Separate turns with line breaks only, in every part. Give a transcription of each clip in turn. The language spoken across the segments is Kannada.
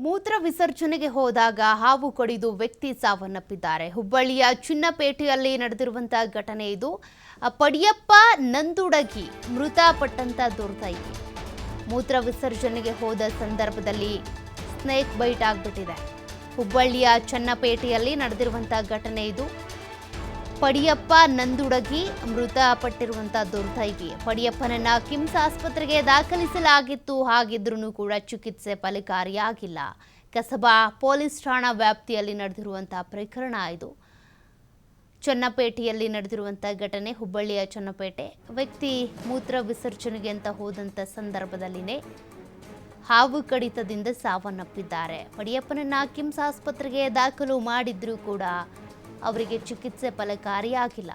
ಮೂತ್ರ ವಿಸರ್ಜನೆಗೆ ಹೋದಾಗ ಹಾವು ಕಡಿದು ವ್ಯಕ್ತಿ ಸಾವನ್ನಪ್ಪಿದ್ದಾರೆ. ಹುಬ್ಬಳ್ಳಿಯ ಚಿನ್ನಪೇಟೆಯಲ್ಲಿ ನಡೆದಿರುವಂತಹ ಘಟನೆ ಇದು. ಪಡಿಯಪ್ಪ ನಂದುಡಗಿ ಮೃತಪಟ್ಟಂತ ದುರ್ದೈವಿ. ಮೂತ್ರ ವಿಸರ್ಜನೆಗೆ ಹೋದ ಸಂದರ್ಭದಲ್ಲಿ ಸ್ನೇಕ್ ಬೈಟ್ ಆಗ್ಬಿಟ್ಟಿದೆ. ಹುಬ್ಬಳ್ಳಿಯ ಚಿನ್ನಪೇಟೆಯಲ್ಲಿ ನಡೆದಿರುವಂತಹ ಘಟನೆ ಇದು. ಪಡಿಯಪ್ಪ ನಂದುಡಗಿ ಮೃತಪಟ್ಟಿರುವಂತ ದುರ್ದೈವಿ. ಪಡಿಯಪ್ಪನನ್ನ ಕಿಮ್ಸ್ ಆಸ್ಪತ್ರೆಗೆ ದಾಖಲಿಸಲಾಗಿತ್ತು. ಹಾಗಿದ್ರೂ ಕೂಡ ಚಿಕಿತ್ಸೆ ಫಲಕಾರಿಯಾಗಿಲ್ಲ. ಕಸಬಾ ಪೊಲೀಸ್ ಠಾಣಾ ವ್ಯಾಪ್ತಿಯಲ್ಲಿ ನಡೆದಿರುವಂತಹ ಪ್ರಕರಣ ಇದು. ಚನ್ನಪೇಟೆಯಲ್ಲಿ ನಡೆದಿರುವಂಥ ಘಟನೆ. ಹುಬ್ಬಳ್ಳಿಯ ಚನ್ನಪೇಟೆ ವ್ಯಕ್ತಿ ಮೂತ್ರ ವಿಸರ್ಜನೆಗೆ ಅಂತ ಹೋದಂಥ ಸಂದರ್ಭದಲ್ಲಿನೇ ಹಾವು ಕಡಿತದಿಂದ ಸಾವನ್ನಪ್ಪಿದ್ದಾರೆ. ಪಡಿಯಪ್ಪನನ್ನ ಕಿಮ್ಸ್ ಆಸ್ಪತ್ರೆಗೆ ದಾಖಲು ಮಾಡಿದ್ರೂ ಕೂಡ ಅವರಿಗೆ ಚಿಕಿತ್ಸೆ ಫಲಕಾರಿಯಾಗಿಲ್ಲ.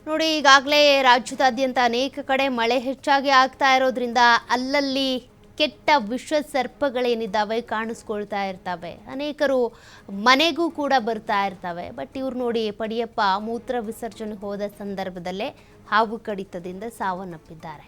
ನೋಡಿ, ಈಗಾಗಲೇ ರಾಜ್ಯದಾದ್ಯಂತ ಅನೇಕ ಕಡೆ ಮಳೆ ಹೆಚ್ಚಾಗಿ ಆಗ್ತಾ ಇರೋದ್ರಿಂದ ಅಲ್ಲಲ್ಲಿ ಕೆಟ್ಟ ವಿಷ ಸರ್ಪಗಳೇನಿದ್ದಾವೆ ಕಾಣಿಸ್ಕೊಳ್ತಾ ಇರ್ತವೆ. ಅನೇಕರು ಮನೆಗೂ ಕೂಡ ಬರ್ತಾ ಇರ್ತವೆ. ಬಟ್ ಇವ್ರು ನೋಡಿ, ಪಡಿಯಪ್ಪ ಮೂತ್ರ ವಿಸರ್ಜನೆ ಹೋದ ಸಂದರ್ಭದಲ್ಲೇ ಹಾವು ಕಡಿತದಿಂದ ಸಾವನ್ನಪ್ಪಿದ್ದಾರೆ.